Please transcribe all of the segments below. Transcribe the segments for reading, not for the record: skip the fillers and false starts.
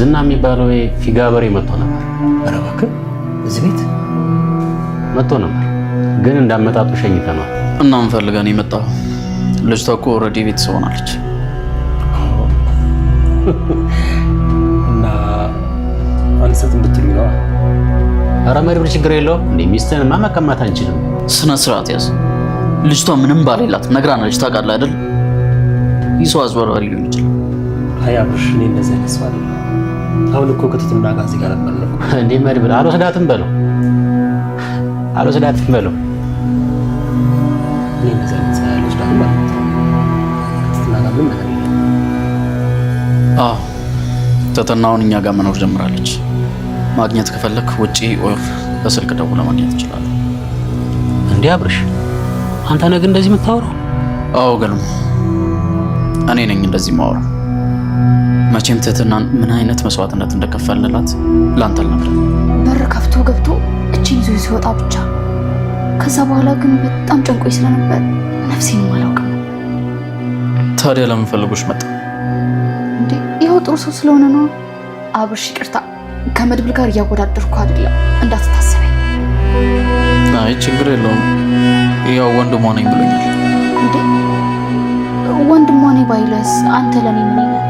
ዝና የሚባለው ፊጋ በሬ መጥቶ ነበር። ኧረ እባክህ እዚህ ቤት መጥቶ ነበር፣ ግን እንዳመጣጡ ሸኝተናል። እና ምን ፈልገህ ነው የመጣው? ልጅቷ እኮ ኦልሬዲ ቤተሰብ ሆናለች። እና አንሰት እንድትሉኝ ነው? ኧረ መድብል ችግር የለውም እንዴ፣ ሚስትህንማ መቀማት አንችልም። ስነ ስርዓት ያዝ። ልጅቷ ምንም ባል የላትም፣ ነግራናለች። ታውቃለህ አይደል? ይሰው አዝበራሪ ሊሆን ይችላል። አይ አብርሽ፣ እኔ እንደዚህ አይነት ሰው አይደለም። አሁን እኮ ከትትና ጋር እዚህ ጋር ነበር ነው እንዴ። መድብል አልወስዳትም በለው፣ አልወስዳትም በለው። እኔ እንደዚህ አይነት ሰው አልወስዳትም ማለት ነው። ከትትና ጋር ምን ነገር የለም። አዎ ትትናውን እኛ ጋር መኖር ጀምራለች። ማግኘት ከፈለክ ውጪ ኦር በስልክ ደውለህ ማግኘት ትችላለህ። እንዴ አብርሽ፣ አንተ ነህ ግን እንደዚህ የምታወራው? አዎ ግን እኔ ነኝ እንደዚህ የማወራው። መቼም ትህትናን ምን አይነት መስዋዕትነት እንደከፈልንላት ላንተ አልነግርም። በር ከፍቶ ገብቶ እቺን ይዞ ሲወጣ ብቻ። ከዛ በኋላ ግን በጣም ጨንቆኝ ስለነበር ነፍሴንም አላውቅም። ታዲያ ለምን ፈልጎሽ መጣ? እንዴ ይኸው ጥሩ ሰው ስለሆነ ነው። አብርሽ ይቅርታ፣ ከመድብል ጋር እያወዳደርኩ አይደለም እንዳትታሰበኝ። አይ ችግር የለውም፣ ያው ወንድሟ ነኝ ብሎኛል። እንዴ ወንድሟ ነኝ ባይለስ አንተ ለኔ ምን ነህ?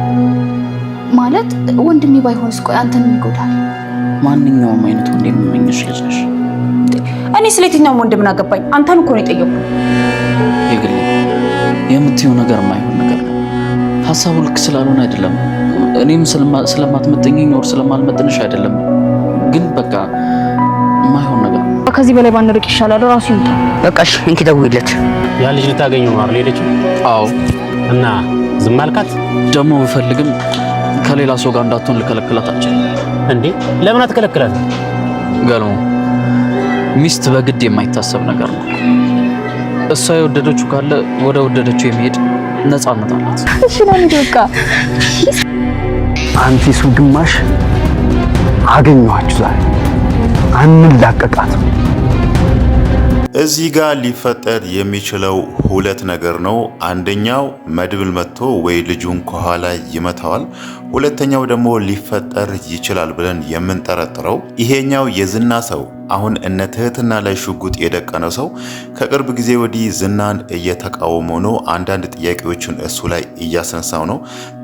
ማለት ወንድሜ ባይሆንስ ቆይ አንተን ምን ይጎዳል? ማንኛውም አይነት ወንድ የምመኝሽ ልጅ ነሽ። እኔ ስለየትኛውም ወንድ ምን አገባኝ? አንተን እኮ ነው የጠየኩት። የግል የምትይው ነገር የማይሆን ነገር ነው። ሀሳቡ ልክ ስላልሆነ አይደለም። እኔም ስለማትመጥኝኝ ወር ስለማልመጥንሽ አይደለም። ግን በቃ የማይሆን ነገር ነው። ከዚህ በላይ ባንርቅ ይሻላል። ራሱ ይምጣ። በቃሽ እንኪ ደውይለት። ያ ልጅ ልታገኘው ነው አይደል ሄደችው? አዎ። እና ዝም አልካት? ደግሞ ብፈልግም ከሌላ ሰው ጋር እንዳትሆን ልከለክላት አልችልም። እንዴ ለምን አትከለክላት? ገልሞ ሚስት በግድ የማይታሰብ ነገር ነው። እሷ የወደደችው ካለ ወደ ወደደችው የሚሄድ ነፃነት አላት። እሺ ነው በቃ አንቲሱ ግማሽ አገኘኋችሁ ዛሬ አንላቀቃትም። እዚህ ጋር ሊፈጠር የሚችለው ሁለት ነገር ነው። አንደኛው መድብል መጥቶ ወይ ልጁን ከኋላ ይመታዋል። ሁለተኛው ደግሞ ሊፈጠር ይችላል ብለን የምንጠረጥረው ይሄኛው የዝና ሰው አሁን እነ ትህትና ላይ ሽጉጥ የደቀነው ሰው ከቅርብ ጊዜ ወዲህ ዝናን እየተቃወመው ነው። አንዳንድ ጥያቄዎችን እሱ ላይ እያስነሳው ነው።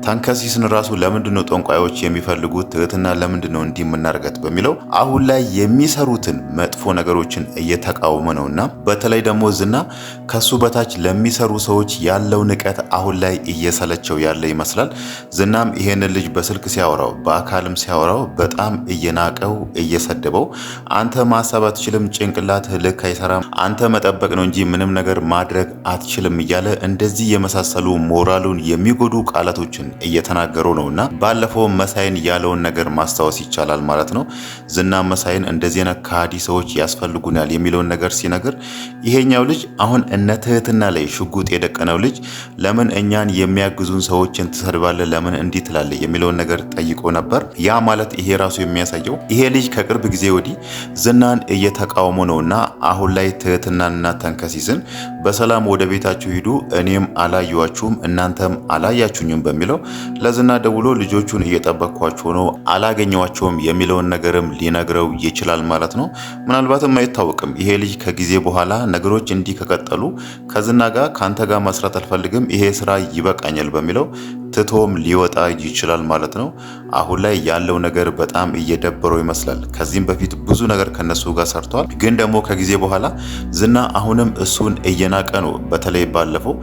ታንከሲስን ራሱ ለምንድነው ጠንቋዮች የሚፈልጉት ትህትና ለምንድነው እንዲህ የምናደርገት በሚለው አሁን ላይ የሚሰሩትን መጥፎ ነገሮችን እየተቃወመ ነውና በተለይ ደግሞ ዝና ከሱ በታች ለሚሰሩ ሰዎች ያለው ንቀት አሁን ላይ እየሰለቸው ያለ ይመስላል። ዝናም ይሄንን ልጅ በስልክ ሲያወራው በአካልም ሲያወራው በጣም እየናቀው እየሰደበው አንተ ማሰብ አትችልም፣ ጭንቅላትህ ልክ አይሰራም፣ አንተ መጠበቅ ነው እንጂ ምንም ነገር ማድረግ አትችልም እያለ እንደዚህ የመሳሰሉ ሞራሉን የሚጎዱ ቃላቶችን እየተናገሩ ነውና ባለፈው መሳይን ያለውን ነገር ማስታወስ ይቻላል ማለት ነው። ዝና መሳይን እንደዚህ አይነት ከሃዲ ሰዎች ያስፈልጉናል የሚለውን ነገር ሲነግር ይሄኛው ልጅ አሁን እነ ትህትና ላይ ሽጉጥ የደቀነው ልጅ ለምን እኛን የሚያግዙን ሰዎችን ትሰድባለህ፣ ለምን እንዲህ ትላለህ የሚለውን ነገር ጠይቆ ነበር። ያ ማለት ይሄ ራሱ የሚያሳየው ይሄ ልጅ ከቅርብ ጊዜ ወዲህ ዝናን እየተቃወሙ ነውና አሁን ላይ ትህትናንና ተንከሲስን በሰላም ወደ ቤታችሁ ሂዱ፣ እኔም አላየዋችሁም እናንተም አላያችሁኝም በሚለው ለዝና ደውሎ ልጆቹን እየጠበቅኳቸው ነው አላገኘዋቸውም የሚለውን ነገርም ሊነግረው ይችላል ማለት ነው። ምናልባትም አይታወቅም ይሄ ልጅ ከጊዜ በኋላ ነገሮች እንዲህ ከቀጠሉ ከዝና ጋር ካንተ ጋር መስራት አልፈልግም፣ ይሄ ስራ ይበቃኛል በሚለው ትቶም ሊወጣ ይችላል ማለት ነው። አሁን ላይ ያለው ነገር በጣም እየደበረው ይመስላል። ከዚህም በፊት ብዙ ነገር ከነሱ ጋር ሰርተዋል። ግን ደግሞ ከጊዜ በኋላ ዝና አሁንም እሱን እየናቀ ነው። በተለይ ባለፈው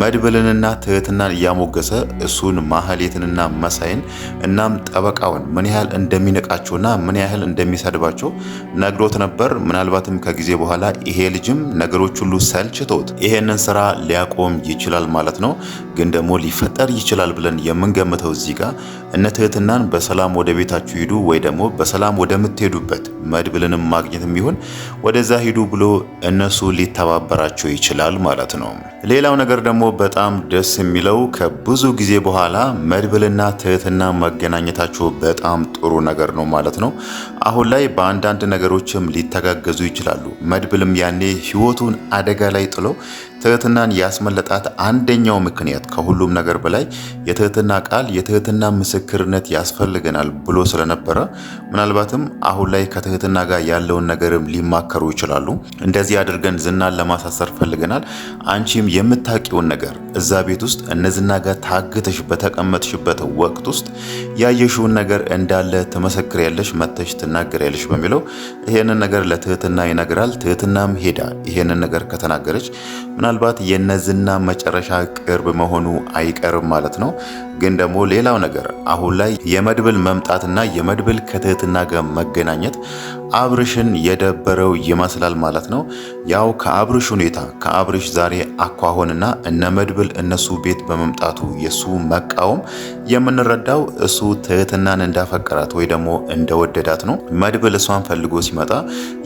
መድብልንና ትህትናን እያሞገሰ እሱን ማህሌትንና መሳይን እናም ጠበቃውን ምን ያህል እንደሚንቃቸውና ምን ያህል እንደሚሰድባቸው ነግሮት ነበር። ምናልባትም ከጊዜ በኋላ ይሄ ልጅም ነገሮች ሁሉ ሰልችቶት ይሄንን ስራ ሊያቆም ይችላል ማለት ነው። ግን ደግሞ ሊፈጠር ይችላል ብለን የምንገምተው እዚህ ጋር እነ ትህትናን በሰላም ወደ ቤታችሁ ሂዱ ወይ ደግሞ በሰላም ወደምትሄዱበት መድብልንም ማግኘትም ይሁን ወደዛ ሂዱ ብሎ እነሱ ሊተባበራቸው ይችላል ማለት ነው። ሌላው ነገር ደግሞ በጣም ደስ የሚለው ከብዙ ጊዜ በኋላ መድብልና ትህትና መገናኘታቸው በጣም ጥሩ ነገር ነው ማለት ነው። አሁን ላይ በአንዳንድ ነገሮችም ሊተጋገዙ ይችላሉ። መድብልም ያኔ ህይወቱን አደጋ ላይ ጥሎ ትህትናን ያስመለጣት አንደኛው ምክንያት ከሁሉም ነገር በላይ የትህትና ቃል የትህትና ምስክርነት ያስፈልገናል ብሎ ስለነበረ ምናልባትም አሁን ላይ ከትህትና ጋር ያለውን ነገርም ሊማከሩ ይችላሉ። እንደዚህ አድርገን ዝናን ለማሳሰር ፈልገናል። አንቺም የምታውቂውን ነገር እዛ ቤት ውስጥ እነዝና ጋር ታግተሽ በተቀመጥሽበት ወቅት ውስጥ ያየሽውን ነገር እንዳለ ትመሰክሪያለሽ፣ መተሽ ትናገሪያለሽ በሚለው ይሄንን ነገር ለትህትና ይነግራል። ትህትናም ሄዳ ይሄንን ነገር ከተናገረች ምናልባት የነዝና መጨረሻ ቅርብ መሆኑ አይቀርም ማለት ነው። ግን ደግሞ ሌላው ነገር አሁን ላይ የመድብል መምጣትና የመድብል ከትህትና ጋር መገናኘት አብርሽን የደበረው ይመስላል ማለት ነው። ያው ከአብርሽ ሁኔታ ከአብርሽ ዛሬ አኳሆንና እነ መድብል እነሱ ቤት በመምጣቱ የሱ መቃወም የምንረዳው እሱ ትህትናን እንዳፈቀራት ወይ ደግሞ እንደወደዳት ነው። መድብል እሷን ፈልጎ ሲመጣ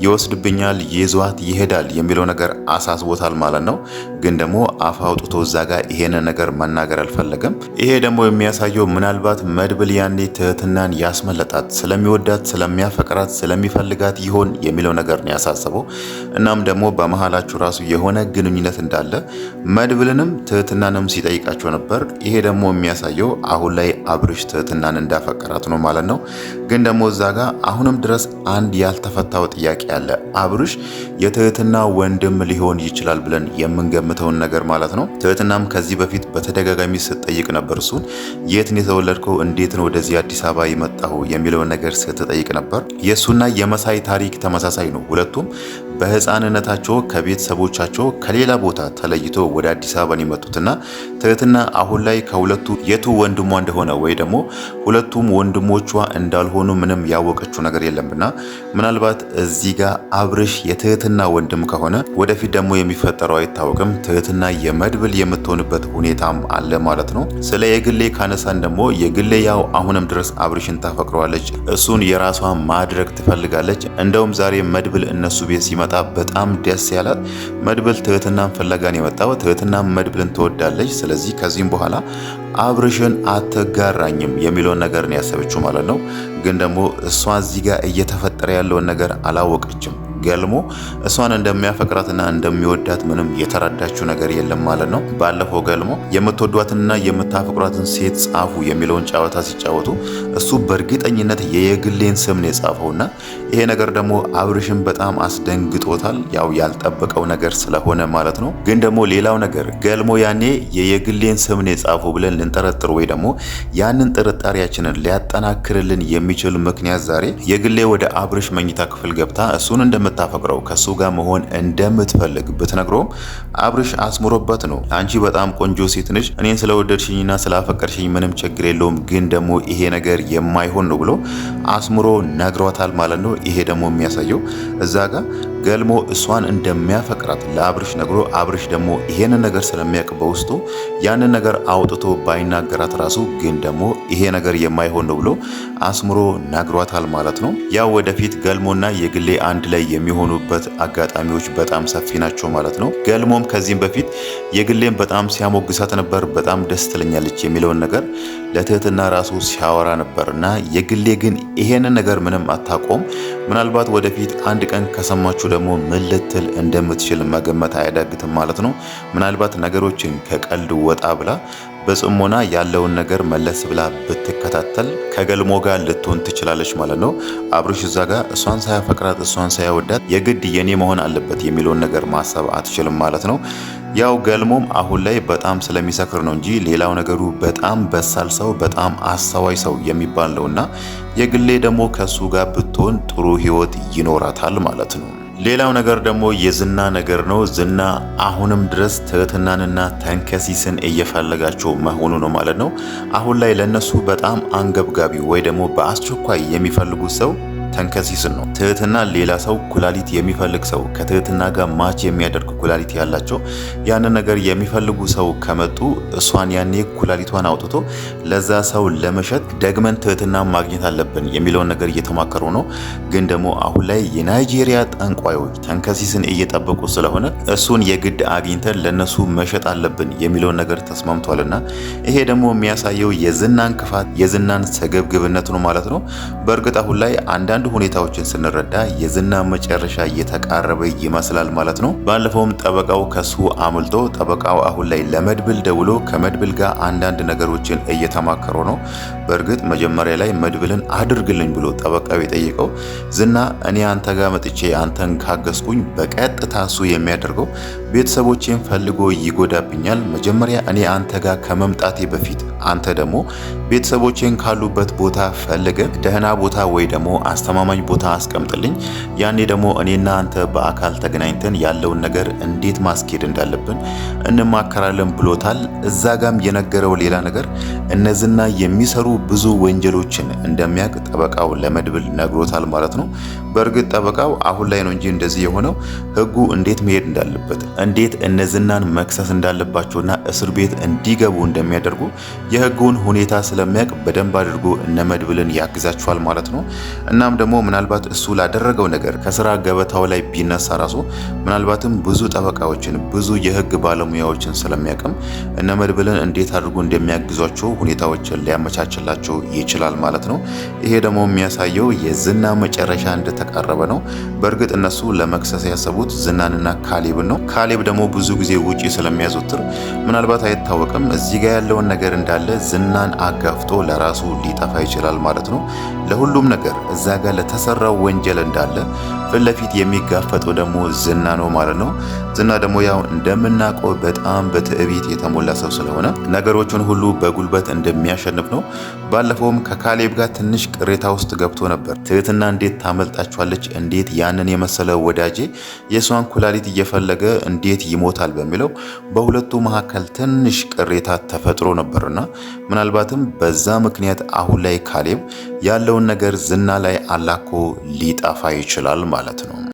ይወስድብኛል፣ ይዟት ይሄዳል የሚለው ነገር አሳስቦታል ማለት ነው። ግን ደግሞ አፍ አውጥቶ እዛ ጋር ይሄንን ነገር መናገር አልፈለገም። ይሄ ደግሞ የሚያሳየው ምናልባት መድብል ያኔ ትህትናን ያስመለጣት ስለሚወዳት ስለሚያፈቅራት ስለሚፈልጋት ይሆን የሚለው ነገር ነው ያሳሰበው። እናም ደግሞ በመሃላችሁ ራሱ የሆነ ግንኙነት እንዳለ መድብልንም ትህትናንም ሲጠይቃቸው ነበር። ይሄ ደግሞ የሚያሳየው አሁን ላይ አብርሽ ትህትናን እንዳፈቀራት ነው ማለት ነው። ግን ደግሞ እዛ ጋር አሁንም ድረስ አንድ ያልተፈታው ጥያቄ አለ። አብርሽ የትህትና ወንድም ሊሆን ይችላል ብለን የምንገምተውን ነገር ማለት ነው። ትህትናም ከዚህ በፊት በተደጋጋሚ ስትጠይቅ ነበር እሱን የት ነው የተወለድከው፣ እንዴት ነው ወደዚህ አዲስ አበባ የመጣው የሚለውን ነገር ስትጠይቅ ነበር። የሱና የመሳይ ታሪክ ተመሳሳይ ነው። ሁለቱም በህፃንነታቸው ከቤተሰቦቻቸው ከሌላ ቦታ ተለይቶ ወደ አዲስ አበባ የመጡትና ትህትና አሁን ላይ ከሁለቱ የቱ ወንድሟ እንደሆነ ወይ ደግሞ ሁለቱም ወንድሞቿ እንዳልሆኑ ምንም ያወቀችው ነገር የለምና ምናልባት እዚህ ጋር አብርሽ የትህትና ወንድም ከሆነ ወደፊት ደግሞ የሚፈጠረው አይታወቅም። ትህትና የመድብል የምትሆንበት ሁኔታም አለ ማለት ነው። ስለ የግሌ ካነሳን ደግሞ የግሌ ያው አሁንም ድረስ አብርሽን ታፈቅረዋለች፣ እሱን የራሷ ማድረግ ትፈልጋለች። እንደውም ዛሬ መድብል እነሱ ቤት ሲመጣ በጣም ደስ ያላት መድብል ትህትናን ፍለጋን የመጣው ትህትናን መድብልን ትወዳለች። ስለዚህ ከዚህም በኋላ አብርሽን አትጋራኝም የሚለውን ነገር ነው ያሰበችው ማለት ነው። ግን ደግሞ እሷ እዚህ ጋር እየተፈጠረ ያለውን ነገር አላወቀችም። ገልሞ እሷን እንደሚያፈቅራትና እንደሚወዳት ምንም የተረዳችው ነገር የለም ማለት ነው። ባለፈው ገልሞ የምትወዷትንና የምታፈቅሯትን ሴት ጻፉ የሚለውን ጨዋታ ሲጫወቱ እሱ በእርግጠኝነት የግሌን ስም ነው የጻፈውና ይሄ ነገር ደግሞ አብርሽን በጣም አስደንግጦታል። ያው ያልጠበቀው ነገር ስለሆነ ማለት ነው። ግን ደግሞ ሌላው ነገር ገልሞ ያኔ የግሌን ስም ነው የጻፈው ብለን ልንጠረጥር ወይ ደግሞ ያንን ጥርጣሬያችንን ሊያጠናክርልን የሚችል ምክንያት ዛሬ የግሌ ወደ አብርሽ መኝታ ክፍል ገብታ እሱን እንደምታፈቅረው ከሱ ጋር መሆን እንደምትፈልግ ብትነግረውም አብርሽ አስምሮበት ነው። አንቺ በጣም ቆንጆ ሴት ነሽ፣ እኔን ስለወደድሽኝና ስላፈቀርሽኝ ምንም ችግር የለውም፣ ግን ደግሞ ይሄ ነገር የማይሆን ነው ብሎ አስምሮ ነግሯታል ማለት ነው። ይሄ ደግሞ የሚያሳየው እዛ ጋር ገልሞ እሷን እንደሚያፈቅራት ለአብርሽ ነግሮ አብርሽ ደግሞ ይሄንን ነገር ስለሚያውቅ በውስጡ ያንን ነገር አውጥቶ ባይናገራት ራሱ ግን ደግሞ ይሄ ነገር የማይሆን ነው ብሎ አስምሮ ነግሯታል ማለት ነው። ያው ወደፊት ገልሞና የግሌ አንድ ላይ የሚሆኑበት አጋጣሚዎች በጣም ሰፊ ናቸው ማለት ነው። ገልሞም ከዚህም በፊት የግሌም በጣም ሲያሞግሳት ነበር። በጣም ደስ ትለኛለች የሚለውን ነገር ለትህትና ራሱ ሲያወራ ነበርና የግሌ ግን ይሄንን ነገር ምንም አታቆም። ምናልባት ወደፊት አንድ ቀን ከሰማችሁ ደግሞ ምን ልትል እንደምትችል መገመት አያዳግትም ማለት ነው። ምናልባት ነገሮችን ከቀልድ ወጣ ብላ በጽሞና ያለውን ነገር መለስ ብላ ብትከታተል ከገልሞ ጋር ልትሆን ትችላለች ማለት ነው። አብርሽ እዛ ጋር እሷን ሳያፈቅራት እሷን ሳያወዳት የግድ የኔ መሆን አለበት የሚለውን ነገር ማሰብ አትችልም ማለት ነው። ያው ገልሞም አሁን ላይ በጣም ስለሚሰክር ነው እንጂ ሌላው ነገሩ በጣም በሳል ሰው በጣም አስተዋይ ሰው የሚባል ነውና የግሌ ደግሞ ከሱ ጋር ብትሆን ጥሩ ህይወት ይኖራታል ማለት ነው። ሌላው ነገር ደግሞ የዝና ነገር ነው። ዝና አሁንም ድረስ ትህትናንና ተንከሲስን እየፈለጋቸው መሆኑ ነው ማለት ነው። አሁን ላይ ለነሱ በጣም አንገብጋቢ ወይ ደግሞ በአስቸኳይ የሚፈልጉት ሰው ተንከሲስን ነው። ትህትና ሌላ ሰው ኩላሊት የሚፈልግ ሰው ከትህትና ጋር ማች የሚያደርግ ኩላሊት ያላቸው ያንን ነገር የሚፈልጉ ሰው ከመጡ እሷን ያኔ ኩላሊቷን አውጥቶ ለዛ ሰው ለመሸጥ ደግመን ትህትና ማግኘት አለብን የሚለውን ነገር እየተማከሩ ነው። ግን ደግሞ አሁን ላይ የናይጄሪያ ጠንቋዮች ተንከሲስን እየጠበቁ ስለሆነ እሱን የግድ አግኝተን ለነሱ መሸጥ አለብን የሚለውን ነገር ተስማምቷልና ይሄ ደግሞ የሚያሳየው የዝናን ክፋት የዝናን ስግብግብነት ነው ማለት ነው። በእርግጥ አሁን ላይ አንዳንድ አንዳንድ ሁኔታዎችን ስንረዳ የዝና መጨረሻ እየተቃረበ ይመስላል ማለት ነው። ባለፈውም ጠበቃው ከሱ አምልጦ ጠበቃው አሁን ላይ ለመድብል ደውሎ ከመድብል ጋር አንዳንድ ነገሮችን እየተማከሩ ነው። በእርግጥ መጀመሪያ ላይ መድብልን አድርግልኝ ብሎ ጠበቃው የጠየቀው ዝና እኔ አንተ ጋር መጥቼ አንተን ካገዝኩኝ በቀጥታ እሱ የሚያደርገው ቤተሰቦቼን ፈልጎ ይጎዳብኛል። መጀመሪያ እኔ አንተ ጋር ከመምጣቴ በፊት አንተ ደግሞ ቤተሰቦቼን ካሉበት ቦታ ፈልገ ደህና ቦታ ወይ ደግሞ አስተማማኝ ቦታ አስቀምጥልኝ። ያኔ ደግሞ እኔና አንተ በአካል ተገናኝተን ያለውን ነገር እንዴት ማስኬድ እንዳለብን እንማከራለን ብሎታል። እዛ ጋም የነገረው ሌላ ነገር እነዝና የሚሰሩ ብዙ ወንጀሎችን እንደሚያውቅ ጠበቃው ለመድብል ነግሮታል ማለት ነው። በእርግጥ ጠበቃው አሁን ላይ ነው እንጂ እንደዚህ የሆነው ህጉ እንዴት መሄድ እንዳለበት እንዴት እነዝናን መክሰስ እንዳለባቸውና እስር ቤት እንዲገቡ እንደሚያደርጉ የህጉን ሁኔታ ስለሚያውቅ በደንብ አድርጎ እነ መድብልን ያግዛቸዋል ማለት ነው። እናም ደግሞ ምናልባት እሱ ላደረገው ነገር ከስራ ገበታው ላይ ቢነሳ ራሱ ምናልባትም ብዙ ጠበቃዎችን ብዙ የህግ ባለሙያዎችን ስለሚያውቅም እነ መድብልን እንዴት አድርጎ እንደሚያግዟቸው ሁኔታዎችን ሊያመቻችላቸው ይችላል ማለት ነው። ይሄ ደግሞ የሚያሳየው የዝና መጨረሻ እንደተቃረበ ነው። በእርግጥ እነሱ ለመክሰስ ያሰቡት ዝናንና ካሌብን ነው። ካሌብ ደግሞ ብዙ ጊዜ ውጪ ስለሚያዘወትር ምናልባት አይታወቅም እዚህ ጋር ያለውን ነገር እንዳለ ዝናን አጋፍጦ ለራሱ ሊጠፋ ይችላል ማለት ነው። ለሁሉም ነገር እዛ ጋር ለተሰራው ወንጀል እንዳለ ፊት ለፊት የሚጋፈጠው ደግሞ ዝና ነው ማለት ነው። ዝና ደግሞ ያው እንደምናውቀው በጣም በትዕቢት የተሞላ ሰው ስለሆነ ነገሮችን ሁሉ በጉልበት እንደሚያሸንፍ ነው። ባለፈውም ከካሌብ ጋር ትንሽ ቅሬታ ውስጥ ገብቶ ነበር። ትህትና እንዴት ታመልጣችኋለች? እንዴት ያንን የመሰለ ወዳጄ የሷን ኩላሊት እየፈለገ እንዴት ይሞታል? በሚለው በሁለቱ መካከል ትንሽ ቅሬታ ተፈጥሮ ነበርና ምናልባትም በዛ ምክንያት አሁን ላይ ካሌብ ያለውን ነገር ዝና ላይ አላኮ ሊጠፋ ይችላል ማለት ነው።